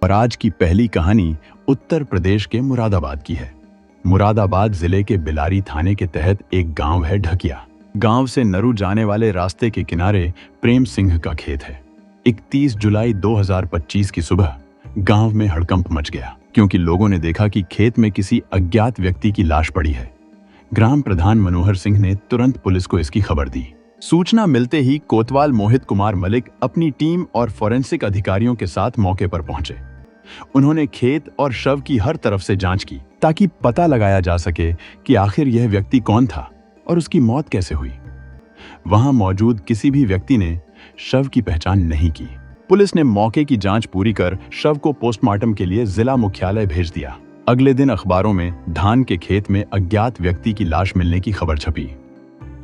और आज की पहली कहानी उत्तर प्रदेश के मुरादाबाद की है। मुरादाबाद जिले के बिलारी थाने के तहत एक गांव है ढकिया। गांव से नरू जाने वाले रास्ते के किनारे प्रेम सिंह का खेत है। 31 जुलाई 2025 की सुबह गांव में हड़कंप मच गया, क्योंकि लोगों ने देखा कि खेत में किसी अज्ञात व्यक्ति की लाश पड़ी है। ग्राम प्रधान मनोहर सिंह ने तुरंत पुलिस को इसकी खबर दी। सूचना मिलते ही कोतवाल मोहित कुमार मलिक अपनी टीम और फोरेंसिक अधिकारियों के साथ मौके पर पहुंचे। उन्होंने खेत और शव की हर तरफ से जांच की, ताकि पता लगाया जा सके कि आखिर यह व्यक्ति कौन था और उसकी मौत कैसे हुई। वहां मौजूद किसी भी व्यक्ति ने शव की पहचान नहीं की। पुलिस ने मौके की जांच पूरी कर शव को पोस्टमार्टम के लिए जिला मुख्यालय भेज दिया। अगले दिन अखबारों में धान के खेत में अज्ञात व्यक्ति की लाश मिलने की खबर छपी।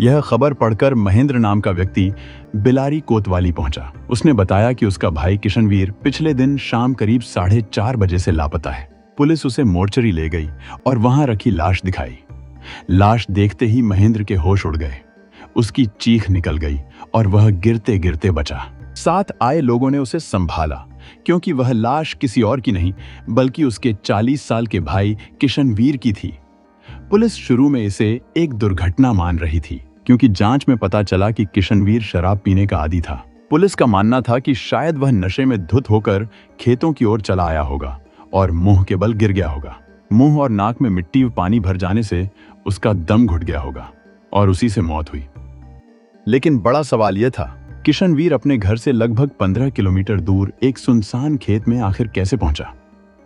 यह खबर पढ़कर महेंद्र नाम का व्यक्ति बिलारी कोतवाली पहुंचा। उसने बताया कि उसका भाई किशनवीर पिछले दिन शाम करीब 4:30 बजे से लापता है। पुलिस उसे मोर्चरी ले गई और वहां रखी लाश दिखाई। लाश देखते ही महेंद्र के होश उड़ गए। उसकी चीख निकल गई और वह गिरते गिरते बचा। साथ आए लोगों ने उसे संभाला, क्योंकि वह लाश किसी और की नहीं बल्कि उसके 40 साल के भाई किशनवीर की थी। पुलिस शुरू में इसे एक दुर्घटना मान रही थी, क्योंकि जांच में पता चला कि किशनवीर शराब पीने का आदी था। पुलिस का मानना था कि शायद वह नशे में धुत होकर खेतों की ओर चला आया होगा और मुंह के बल गिर गया होगा। मुंह और नाक में मिट्टी व पानी भर जाने से उसका दम घुट गया होगा और उसी से मौत हुई। लेकिन बड़ा सवाल यह था, किशनवीर अपने घर से लगभग 15 किलोमीटर दूर एक सुनसान खेत में आखिर कैसे पहुंचा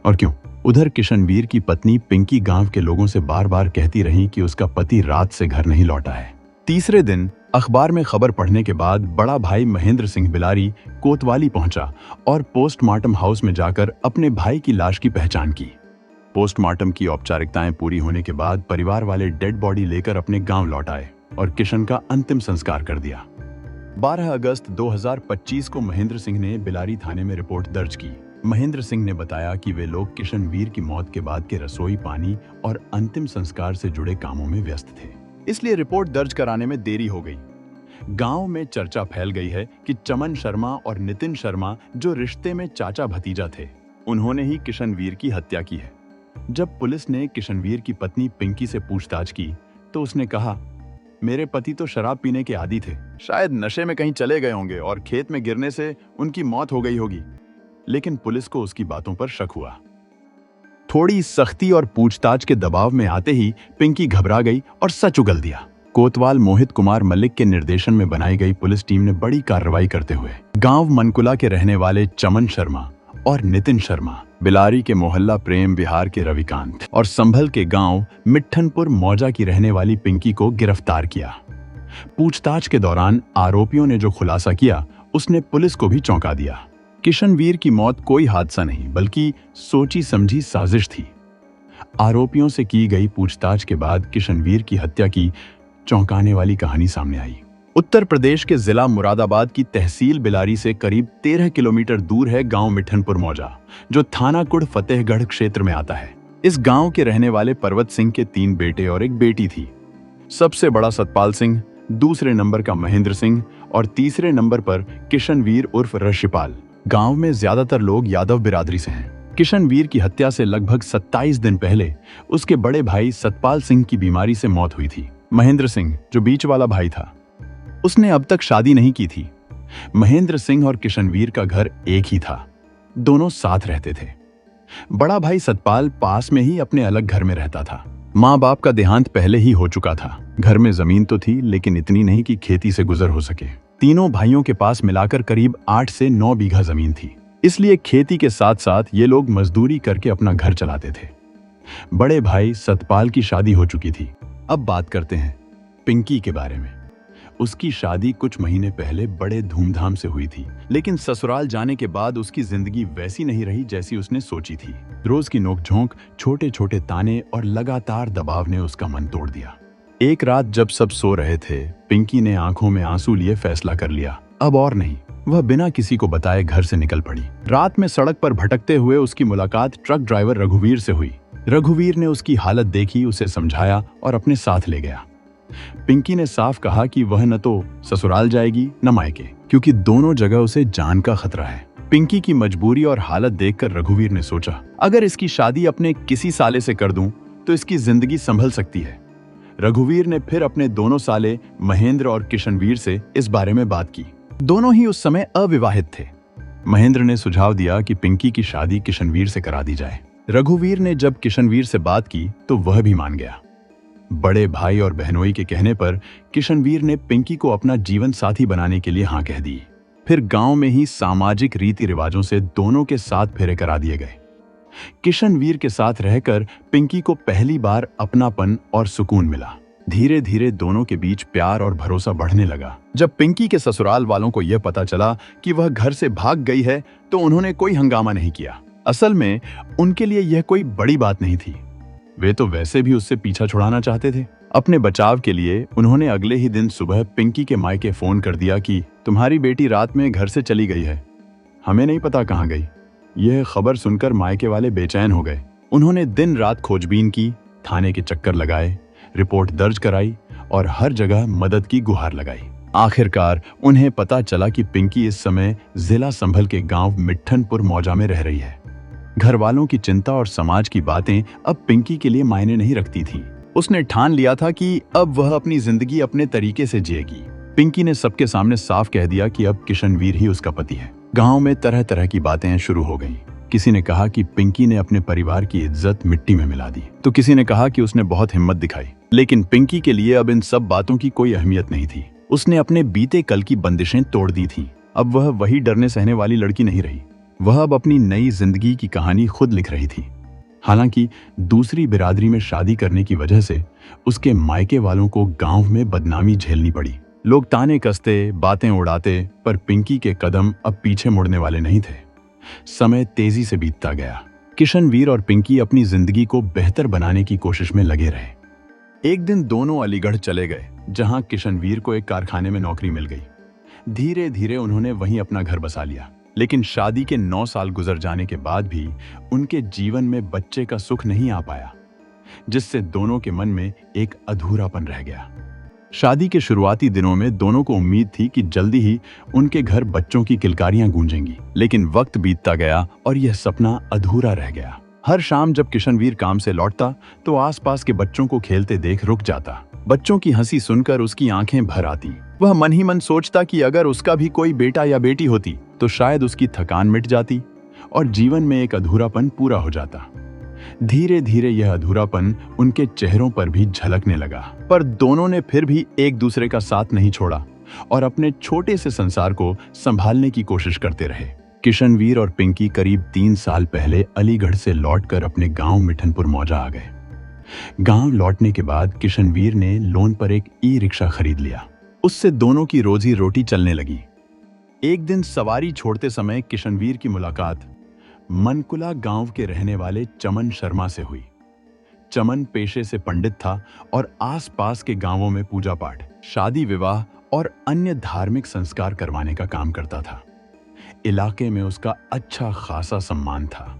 और क्यों? उधर किशनवीर की पत्नी पिंकी गांव के लोगों से बार बार कहती रही कि उसका पति रात से घर नहीं लौटा है। तीसरे दिन अखबार में खबर पढ़ने के बाद बड़ा भाई महेंद्र सिंह बिलारी कोतवाली पहुंचा और पोस्टमार्टम हाउस में जाकर अपने भाई की लाश की पहचान की। पोस्टमार्टम की औपचारिकताएं पूरी होने के बाद परिवार वाले डेड बॉडी लेकर अपने गांव लौट आए और किशन का अंतिम संस्कार कर दिया। 12 अगस्त 2025 को महेंद्र सिंह ने बिलारी थाने में रिपोर्ट दर्ज की। महेंद्र सिंह ने बताया कि वे लोग किशनवीर की मौत के बाद के रसोई पानी और अंतिम संस्कार से जुड़े कामों में व्यस्त थे, इसलिए रिपोर्ट दर्ज कराने में देरी हो गई। गांव में चर्चा फैल गई है कि चमन शर्मा और नितिन शर्मा, जो रिश्ते में चाचा भतीजा थे, उन्होंने ही किशनवीर की हत्या की है। जब पुलिस ने किशनवीर की पत्नी पिंकी से पूछताछ की तो उसने कहा, मेरे पति तो शराब पीने के आदी थे, शायद नशे में कहीं चले गए होंगे और खेत में गिरने से उनकी मौत हो गई होगी। लेकिन पुलिस को उसकी बातों पर शक हुआ। थोड़ी सख्ती और पूछताछ के दबाव में आते ही पिंकी घबरा गई और सच उगल दिया। कोतवाल मोहित कुमार मलिक के निर्देशन में बनाई गई पुलिस टीम ने बड़ी कार्रवाई करते हुए गांव मनकुला के रहने वाले चमन शर्मा और नितिन शर्मा, बिलारी के मोहल्ला प्रेम विहार के रविकांत और संभल के गांव मिट्ठनपुर मौजा की रहने वाली पिंकी को गिरफ्तार किया। पूछताछ के दौरान आरोपियों ने जो खुलासा किया उसने पुलिस को भी चौंका दिया। किशनवीर की मौत कोई हादसा नहीं बल्कि सोची समझी साजिश थी। आरोपियों से की गई पूछताछ के बाद किशनवीर की हत्या की चौंकाने वाली कहानी सामने आई। उत्तर प्रदेश के जिला मुरादाबाद की तहसील बिलारी से करीब 13 किलोमीटर दूर है गांव मिट्ठनपुर मौजा, जो थाना कुड़ फतेहगढ़ क्षेत्र में आता है। इस गांव के रहने वाले पर्वत सिंह के 3 बेटे और एक बेटी थी। सबसे बड़ा सतपाल सिंह, दूसरे नंबर का महेंद्र सिंह और तीसरे नंबर पर किशनवीर उर्फ ऋषिपाल। गांव में ज्यादातर लोग यादव बिरादरी से हैं। किशनवीर की हत्या से लगभग 27 दिन पहले उसके बड़े भाई सतपाल सिंह की बीमारी से मौत हुई थी। महेंद्र सिंह, जो बीच वाला भाई था, उसने अब तक शादी नहीं की थी। महेंद्र सिंह और किशनवीर का घर एक ही था, दोनों साथ रहते थे। बड़ा भाई सतपाल पास में ही अपने अलग घर में रहता था। माँ बाप का देहांत पहले ही हो चुका था। घर में जमीन तो थी, लेकिन इतनी नहीं कि खेती से गुजर हो सके। तीनों भाइयों के पास मिलाकर करीब 8 से 9 बीघा जमीन थी, इसलिए खेती के साथ साथ ये लोग मजदूरी करके अपना घर चलाते थे। बड़े भाई सतपाल की शादी हो चुकी थी। अब बात करते हैं पिंकी के बारे में। उसकी शादी कुछ महीने पहले बड़े धूमधाम से हुई थी, लेकिन ससुराल जाने के बाद उसकी जिंदगी वैसी नहीं रही जैसी उसने सोची थी। रोज की नोकझोंक, छोटे छोटे ताने और लगातार दबाव ने उसका मन तोड़ दिया। एक रात जब सब सो रहे थे, पिंकी ने आंखों में आंसू लिए फैसला कर लिया, अब और नहीं। वह बिना किसी को बताए घर से निकल पड़ी। रात में सड़क पर भटकते हुए उसकी मुलाकात ट्रक ड्राइवर रघुवीर से हुई। रघुवीर ने उसकी हालत देखी, उसे समझाया और अपने साथ ले गया। पिंकी ने साफ कहा कि वह न तो ससुराल जाएगी न मायके, क्योंकि दोनों जगह उसे जान का खतरा है। पिंकी की मजबूरी और हालत देखकर रघुवीर ने सोचा, अगर इसकी शादी अपने किसी साले से कर दूं तो इसकी जिंदगी संभल सकती है। रघुवीर ने फिर अपने दोनों साले महेंद्र और किशनवीर से इस बारे में बात की। दोनों ही उस समय अविवाहित थे। महेंद्र ने सुझाव दिया कि पिंकी की शादी किशनवीर से करा दी जाए। रघुवीर ने जब किशनवीर से बात की तो वह भी मान गया। बड़े भाई और बहनोई के कहने पर किशनवीर ने पिंकी को अपना जीवन साथी बनाने के लिए हाँ कह दी। फिर गांव में ही सामाजिक रीति रिवाजों से दोनों के साथ फेरे करा दिए गए। किशनवीर के साथ रहकर पिंकी को पहली बार अपनापन और सुकून मिला। धीरे धीरे दोनों के बीच प्यार और भरोसा बढ़ने लगा। जब पिंकी के ससुराल वालों को यह पता चला कि वह घर से भाग गई है तो उन्होंने कोई हंगामा नहीं किया। असल में उनके लिए यह कोई बड़ी बात नहीं थी। वे तो वैसे भी उससे पीछा छुड़ाना चाहते थे। अपने बचाव के लिए उन्होंने अगले ही दिन सुबह पिंकी के मायके फोन कर दिया कि तुम्हारी बेटी रात में घर से चली गई है, हमें नहीं पता कहाँ गई। यह खबर सुनकर मायके वाले बेचैन हो गए। उन्होंने दिन रात खोजबीन की, थाने के चक्कर लगाए, रिपोर्ट दर्ज कराई और हर जगह मदद की गुहार लगाई। आखिरकार उन्हें पता चला कि पिंकी इस समय जिला संभल के गांव मिट्ठनपुर मौजा में रह रही है। घर वालों की चिंता और समाज की बातें अब पिंकी के लिए मायने नहीं रखती थीं। उसने ठान लिया था कि अब वह अपनी जिंदगी अपने तरीके से जिएगी। पिंकी ने सबके सामने साफ कह दिया कि अब किशनवीर ही उसका पति है। गांव में तरह तरह की बातें शुरू हो गईं। किसी ने कहा कि पिंकी ने अपने परिवार की इज्जत मिट्टी में मिला दी, तो किसी ने कहा कि उसने बहुत हिम्मत दिखाई। लेकिन पिंकी के लिए अब इन सब बातों की कोई अहमियत नहीं थी। उसने अपने बीते कल की बंदिशें तोड़ दी थीं। अब वह वही डरने सहने वाली लड़की नहीं रही। वह अब अपनी नई जिंदगी की कहानी खुद लिख रही थी। हालांकि दूसरी बिरादरी में शादी करने की वजह से उसके मायके वालों को गांव में बदनामी झेलनी पड़ी। लोग ताने कसते, बातें उड़ाते, पर पिंकी के कदम अब पीछे मुड़ने वाले नहीं थे। समय तेजी से बीतता गया। किशनवीर और पिंकी अपनी जिंदगी को बेहतर बनाने की कोशिश में लगे रहे। एक दिन दोनों अलीगढ़ चले गए, जहां किशनवीर को एक कारखाने में नौकरी मिल गई। धीरे धीरे उन्होंने वहीं अपना घर बसा लिया। लेकिन शादी के 9 साल गुजर जाने के बाद भी उनके जीवन में बच्चे का सुख नहीं आ पाया, जिससे दोनों के मन में एक अधूरापन रह गया। शादी के शुरुआती दिनों में दोनों को उम्मीद थी कि जल्दी ही उनके घर बच्चों की किलकारियां गूंजेंगी, लेकिन वक्त बीतता गया और यह सपना अधूरा रह गया। हर शाम जब किशनवीर काम से लौटता तो आसपास के बच्चों को खेलते देख रुक जाता। बच्चों की हंसी सुनकर उसकी आंखें भर आती। वह मन ही मन सोचता कि अगर उसका भी कोई बेटा या बेटी होती तो शायद उसकी थकान मिट जाती और जीवन में एक अधूरापन पूरा हो जाता। धीरे धीरे यह अधूरापन उनके चेहरों पर भी झलकने लगा, पर दोनों ने फिर भी एक दूसरे का साथ नहीं छोड़ा और अपने छोटे से संसार को संभालने की कोशिश करते रहे। किशनवीर और पिंकी करीब 3 साल पहले अलीगढ़ से लौटकर अपने गांव मिठनपुर मौजा आ गए। गांव लौटने के बाद किशनवीर ने लोन पर एक ई-रिक्शा खरीद लिया। उससे दोनों की रोजी रोटी चलने लगी। एक दिन सवारी छोड़ते समय किशनवीर की मुलाकात मनकुला गांव के रहने वाले चमन शर्मा से हुई। चमन पेशे से पंडित था और आसपास के गांवों में पूजा पाठ, शादी विवाह और अन्य धार्मिक संस्कार करवाने का काम करता था। इलाके में उसका अच्छा खासा सम्मान था।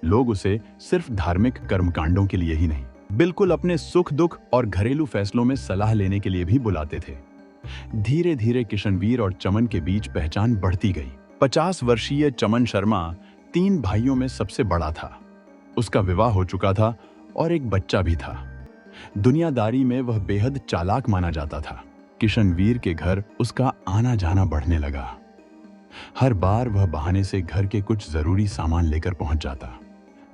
लोग उसे सिर्फ धार्मिक कर्मकांडों के लिए ही नहीं, बिल्कुल अपने सुख दुख और घरेलू फैसलों में सलाह लेने के लिए भी बुलाते थे। धीरे धीरे किशनवीर और चमन के बीच पहचान बढ़ती गई। 50 वर्षीय चमन शर्मा 3 भाइयों में सबसे बड़ा था। उसका विवाह हो चुका था और एक बच्चा भी था। दुनियादारी में वह बेहद चालाक माना जाता था। किशनवीर के घर उसका आना जाना बढ़ने लगा। हर बार वह बहाने से घर के कुछ जरूरी सामान लेकर पहुंच जाता।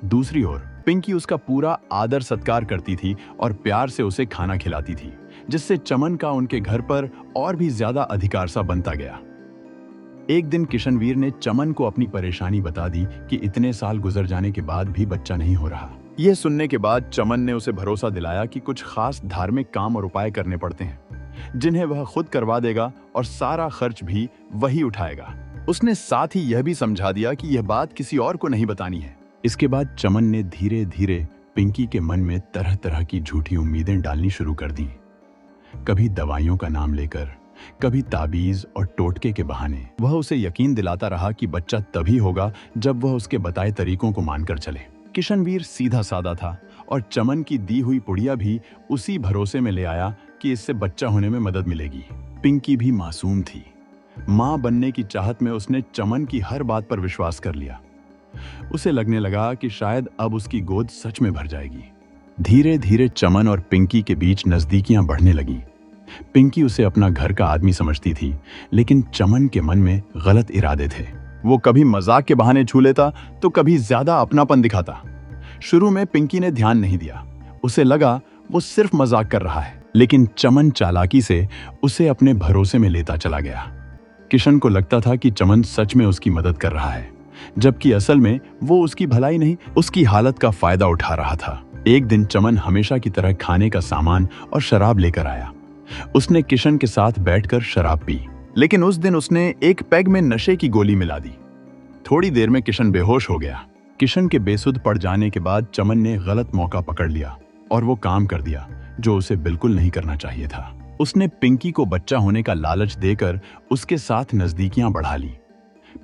दूसरी ओर पिंकी उसका पूरा आदर सत्कार करती थी और प्यार से उसे खाना खिलाती थी, जिससे चमन का उनके घर पर और भी ज्यादा अधिकार सा बनता गया। एक दिन किशनवीर ने चमन को अपनी परेशानी बता दी कि इतने साल गुजर जाने के बाद भी बच्चा नहीं हो रहा। यह सुनने के बाद चमन ने उसे भरोसा दिलाया कि कुछ खास धार्मिक काम और उपाय करने पड़ते हैं, जिन्हें वह खुद करवा देगा और सारा खर्च भी वही उठाएगा। उसने साथ ही यह भी समझा दिया कि यह बात किसी और को नहीं बतानी है। इसके बाद चमन ने धीरे धीरे पिंकी के मन में तरह तरह की झूठी उम्मीदें डालनी शुरू कर दी। कभी दवाइयों का नाम लेकर, कभी ताबीज और टोटके के बहाने वह उसे यकीन दिलाता रहा कि बच्चा तभी होगा जब वह उसके बताए तरीकों को मानकर चले। किशनवीर सीधा साधा था और चमन की दी हुई पुड़िया भी उसी भरोसे में ले आया कि इससे बच्चा होने में मदद मिलेगी। पिंकी भी मासूम थी। मां बनने की चाहत में उसने चमन की हर बात पर विश्वास कर लिया। उसे लगने लगा कि शायद अब उसकी गोद सच में भर जाएगी। धीरे धीरे चमन और पिंकी के बीच नजदीकियां बढ़ने लगीं। पिंकी उसे अपना घर का आदमी समझती थी, लेकिन चमन के मन में गलत इरादे थे। वो कभी मजाक के बहाने छू लेता तो कभी ज्यादा अपनापन दिखाता। शुरू में पिंकी ने ध्यान नहीं दिया, उसे लगा वो सिर्फ मजाक कर रहा है, लेकिन चमन चालाकी से उसे अपने भरोसे में लेता चला गया। किशन को लगता था कि चमन सच में उसकी मदद कर रहा है, जबकि असल में वो उसकी भलाई नहीं, उसकी हालत का फायदा उठा रहा था। एक दिन चमन हमेशा की तरह खाने का सामान और शराब लेकर आया। उसने किशन के साथ बैठकर शराब पी, लेकिन उस दिन उसने एक पैग में नशे की गोली मिला दी। थोड़ी देर में किशन बेहोश हो गया। किशन के बेसुध पड़ जाने के बाद चमन ने गलत मौका पकड़ लिया और वो काम कर दिया जो उसे बिल्कुल नहीं करना चाहिए था। उसने पिंकी को बच्चा होने का लालच देकर उसके साथ नजदीकियां बढ़ा ली।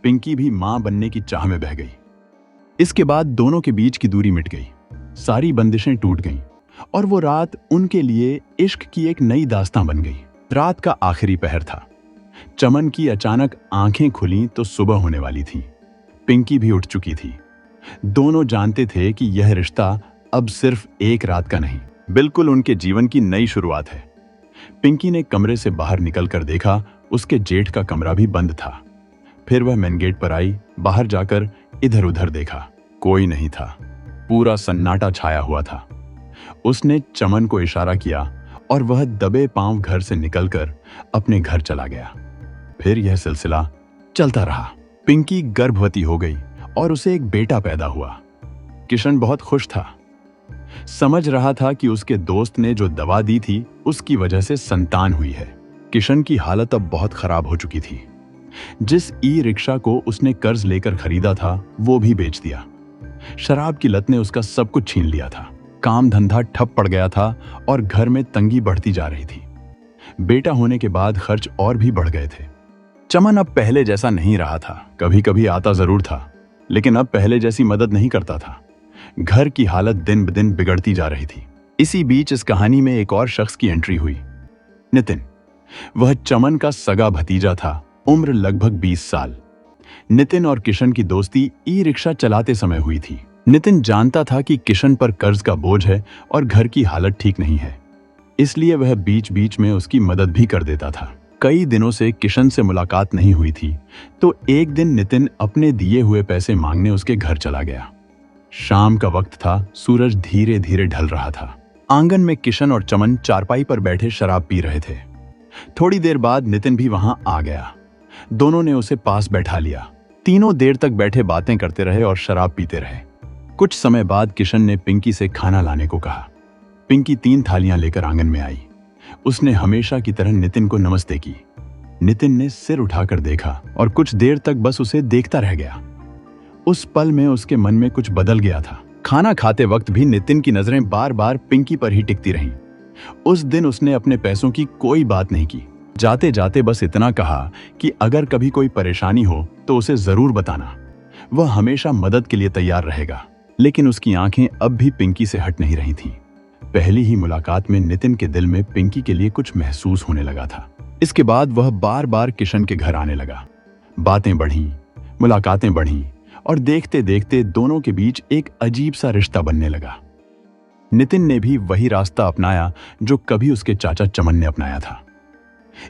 पिंकी भी मां बनने की चाह में बह गई। इसके बाद दोनों के बीच की दूरी मिट गई, सारी बंदिशें टूट गईं और वो रात उनके लिए इश्क की एक नई दास्तां बन गई। रात का आखिरी पहर था। चमन की अचानक आंखें खुली तो सुबह होने वाली थी। पिंकी भी उठ चुकी थी। दोनों जानते थे कि यह रिश्ता अब सिर्फ एक रात का नहीं, बिल्कुल उनके जीवन की नई शुरुआत है। पिंकी ने कमरे से बाहर निकलकर देखा, उसके जेठ का कमरा भी बंद था। फिर वह मेन गेट पर आई। बाहर जाकर इधर उधर देखा, कोई नहीं था। पूरा सन्नाटा छाया हुआ था। उसने चमन को इशारा किया और वह दबे पांव घर से निकलकर अपने घर चला गया। फिर यह सिलसिला चलता रहा। पिंकी गर्भवती हो गई और उसे एक बेटा पैदा हुआ। किशन बहुत खुश था। समझ रहा था कि उसके दोस्त ने जो दवा दी थी उसकी वजह से संतान हुई है। किशन की हालत अब बहुत खराब हो चुकी थी। जिस ई रिक्शा को उसने कर्ज लेकर खरीदा था वो भी बेच दिया। शराब की लत ने उसका सब कुछ छीन लिया था। काम धंधा ठप पड़ गया था और घर में तंगी बढ़ती जा रही थी। बेटा होने के बाद खर्च और भी बढ़ गए थे। चमन अब पहले जैसा नहीं रहा था। कभी कभी आता जरूर था, लेकिन अब पहले जैसी मदद नहीं करता था। घर की हालत दिन ब दिन बिगड़ती जा रही थी। इसी बीच इस कहानी में एक और शख्स की एंट्री हुई, नितिन। वह चमन का सगा भतीजा था, उम्र लगभग 20 साल। नितिन और किशन की दोस्ती ई रिक्शा चलाते समय हुई थी। नितिन जानता था कि किशन पर कर्ज का बोझ है और घर की हालत ठीक नहीं है, इसलिए वह बीच बीच में उसकी मदद भी कर देता था। कई दिनों से किशन से मुलाकात नहीं हुई थी, तो एक दिन नितिन अपने दिए हुए पैसे मांगने उसके घर चला गया। शाम का वक्त था, सूरज धीरे धीरे ढल रहा था। आंगन में किशन और चमन चारपाई पर बैठे शराब पी रहे थे। थोड़ी देर बाद नितिन भी वहां आ गया। दोनों ने उसे पास बैठा लिया। तीनों देर तक बैठे बातें करते रहे और शराब पीते रहे। कुछ समय बाद किशन ने पिंकी से खाना लाने को कहा। पिंकी 3 थालियां लेकर आंगन में आई। उसने हमेशा की तरह नितिन को नमस्ते की। नितिन ने सिर उठाकर देखा और कुछ देर तक बस उसे देखता रह गया। उस पल में उसके मन में कुछ बदल गया था। खाना खाते वक्त भी नितिन की नजरें बार बार पिंकी पर ही टिकती रहीं। उस दिन उसने अपने पैसों की कोई बात नहीं की। जाते जाते बस इतना कहा कि अगर कभी कोई परेशानी हो तो उसे जरूर बताना, वह हमेशा मदद के लिए तैयार रहेगा। लेकिन उसकी आंखें अब भी पिंकी से हट नहीं रही थीं। पहली ही मुलाकात में नितिन के दिल में पिंकी के लिए कुछ महसूस होने लगा था। इसके बाद वह बार बार किशन के घर आने लगा। बातें बढ़ीं, मुलाकातें बढ़ीं और देखते देखते दोनों के बीच एक अजीब सा रिश्ता बनने लगा। नितिन ने भी वही रास्ता अपनाया जो कभी उसके चाचा चमन ने अपनाया था।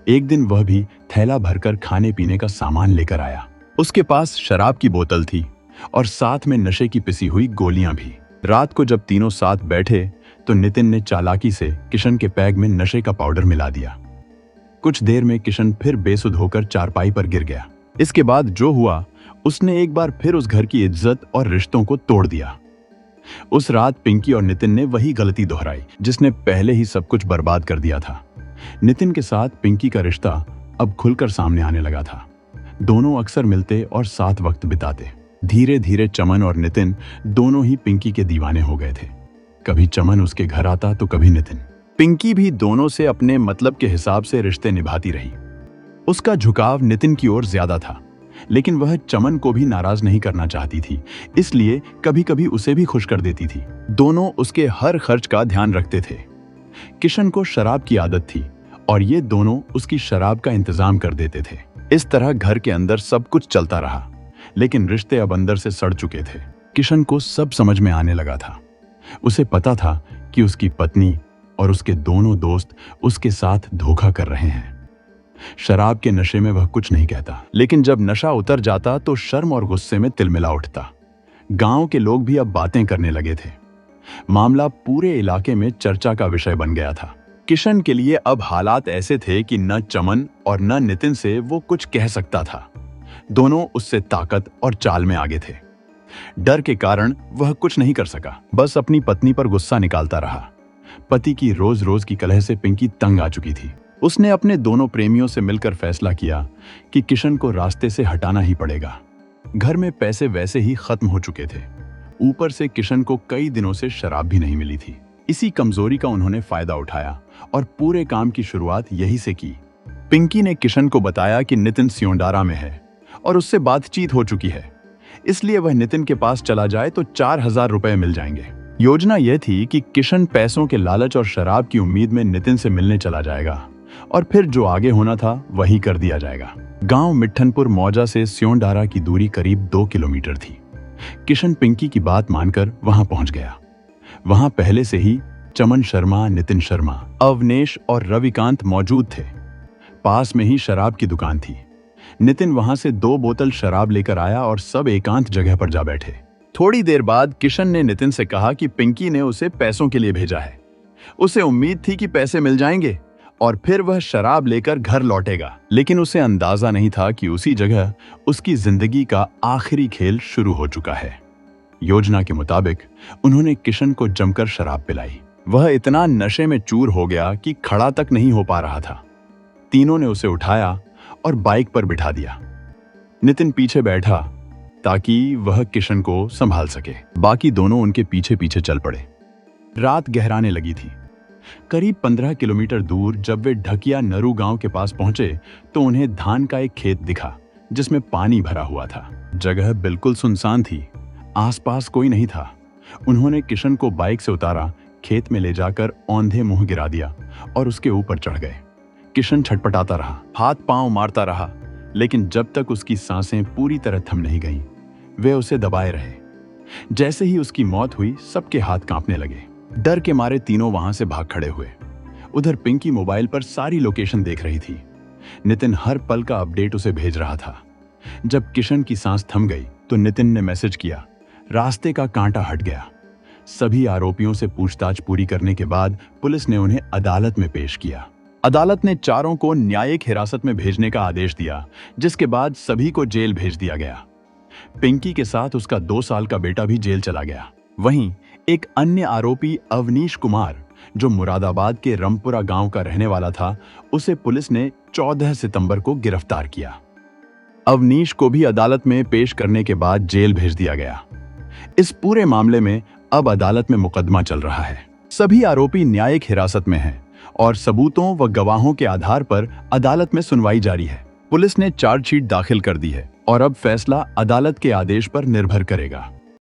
एक दिन वह भी थैला भरकर खाने पीने का सामान लेकर आया। उसके पास शराब की बोतल थी और साथ में नशे की पिसी हुई गोलियां भी। रात को जब तीनों साथ बैठे तो नितिन ने चालाकी से किशन के पैग में नशे का पाउडर मिला दिया। कुछ देर में किशन फिर बेसुध होकर चारपाई पर गिर गया। इसके बाद जो हुआ, उसने एक बार फिर उस घर की इज्जत और रिश्तों को तोड़ दिया। उस रात पिंकी और नितिन ने वही गलती दोहराई जिसने पहले ही सब कुछ बर्बाद कर दिया था। नितिन के साथ पिंकी का रिश्ता अब खुलकर सामने आने लगा था। दोनों अक्सर मिलते और साथ वक्त बिताते। धीरे धीरे चमन और नितिन दोनों ही पिंकी के दीवाने हो गए थे। कभी चमन उसके घर आता तो कभी नितिन। पिंकी भी दोनों से अपने मतलब के हिसाब से रिश्ते निभाती रही। उसका झुकाव नितिन की ओर ज्यादा था, लेकिन वह चमन को भी नाराज नहीं करना चाहती थी, इसलिए कभी कभी उसे भी खुश कर देती थी। दोनों उसके हर खर्च का ध्यान रखते थे। किशन को शराब की आदत थी और ये दोनों उसकी शराब का इंतजाम कर देते थे। इस तरह घर के अंदर सब कुछ चलता रहा, लेकिन रिश्ते अब अंदर से सड़ चुके थे। किशन को सब समझ में आने लगा था। उसे पता था कि उसकी पत्नी और उसके दोनों दोस्त उसके साथ धोखा कर रहे हैं। शराब के नशे में वह कुछ नहीं कहता, लेकिन जब नशा उतर जाता तो शर्म और गुस्से में तिलमिला उठता। गांव के लोग भी अब बातें करने लगे थे। मामला पूरे इलाके में चर्चा का विषय बन गया था। किशन के लिए अब हालात ऐसे थे कि न चमन और न नितिन से वो कुछ कह सकता था। दोनों उससे ताकत और चाल में आगे थे। डर के कारण वह कुछ नहीं कर सका, बस अपनी पत्नी पर गुस्सा निकालता रहा। पति की रोज रोज की कलह से पिंकी तंग आ चुकी थी। उसने अपने दोनों प्रेमियों से मिलकर फैसला किया कि किशन को रास्ते से हटाना ही पड़ेगा। घर में पैसे वैसे ही खत्म हो चुके थे, ऊपर से किशन को कई दिनों से शराब भी नहीं मिली थी। इसी कमजोरी का उन्होंने फायदा उठाया और पूरे काम की शुरुआत यही से की। पिंकी ने किशन को बताया कि नितिन सियोंडारा में है और उससे बातचीत हो चुकी है, इसलिए वह नितिन के पास चला जाए तो 4,000 रुपए मिल जाएंगे। योजना यह थी कि किशन पैसों के लालच और शराब की उम्मीद में नितिन से मिलने चला जाएगा और फिर जो आगे होना था वही कर दिया जाएगा। गांव मिठनपुर मौजा से सियोंडारा की दूरी करीब 2 किलोमीटर थी। किशन पिंकी की बात मानकर वहां पहुंच गया। वहां पहले से ही चमन शर्मा, नितिन शर्मा, अवनेश और रविकांत मौजूद थे। पास में ही शराब की दुकान थी। नितिन वहां से 2 बोतल शराब लेकर आया और सब एकांत जगह पर जा बैठे। थोड़ी देर बाद किशन ने नितिन से कहा कि पिंकी ने उसे पैसों के लिए भेजा है। उसे उम्मीद थी कि पैसे मिल जाएंगे और फिर वह शराब लेकर घर लौटेगा, लेकिन उसे अंदाजा नहीं था कि उसी जगह उसकी जिंदगी का आखिरी खेल शुरू हो चुका है। योजना के मुताबिक उन्होंने किशन को जमकर शराब पिलाई। वह इतना नशे में चूर हो गया कि खड़ा तक नहीं हो पा रहा था। तीनों ने उसे उठाया और बाइक पर बिठा दिया। नितिन पीछे बैठा ताकि वह किशन को संभाल सके। बाकी दोनों उनके पीछे पीछे चल पड़े। रात गहराने लगी थी। करीब 15 किलोमीटर दूर जब वे ढकिया नरू गांव के पास पहुंचे तो उन्हें धान का एक खेत दिखा जिसमें पानी भरा हुआ था। जगह बिल्कुल सुनसान थी, आसपास कोई नहीं था। उन्होंने किशन को बाइक से उतारा, खेत में ले जाकर औंधे मुंह गिरा दिया और उसके ऊपर चढ़ गए। किशन छटपटाता रहा, हाथ पांव मारता रहा, लेकिन जब तक उसकी सांसें पूरी तरह थम नहीं गईं, वे उसे दबाए रहे। जैसे ही उसकी मौत हुई, सबके हाथ कांपने लगे। डर के मारे तीनों वहां से भाग खड़े हुए। उधर पिंकी मोबाइल पर सारी लोकेशन देख रही थी। नितिन हर पल का अपडेट उसे भेज रहा था। जब किशन की सांस थम गई तो नितिन ने मैसेज किया, रास्ते का कांटा हट गया। सभी आरोपियों से पूछताछ पूरी करने के बाद पुलिस ने उन्हें अदालत में पेश किया। अदालत ने चारों को न्यायिक हिरासत में भेजने का आदेश दिया, जिसके बाद सभी को जेल भेज दिया गया। पिंकी के साथ उसका 2 साल का बेटा भी जेल चला गया। वहीं एक अन्य आरोपी अवनीश कुमार, जो मुरादाबाद के रमपुरा गांव का रहने वाला था, उसे पुलिस ने 14 सितंबर को गिरफ्तार किया। अवनीश को भी अदालत में पेश करने के बाद जेल भेज दिया गया। इस पूरे मामले में अब अदालत में मुकदमा चल रहा है। सभी आरोपी न्यायिक हिरासत में हैं और सबूतों व गवाहों के आधार पर अदालत में सुनवाई जारी है। पुलिस ने चार्जशीट दाखिल कर दी है और अब फैसला अदालत के आदेश पर निर्भर करेगा।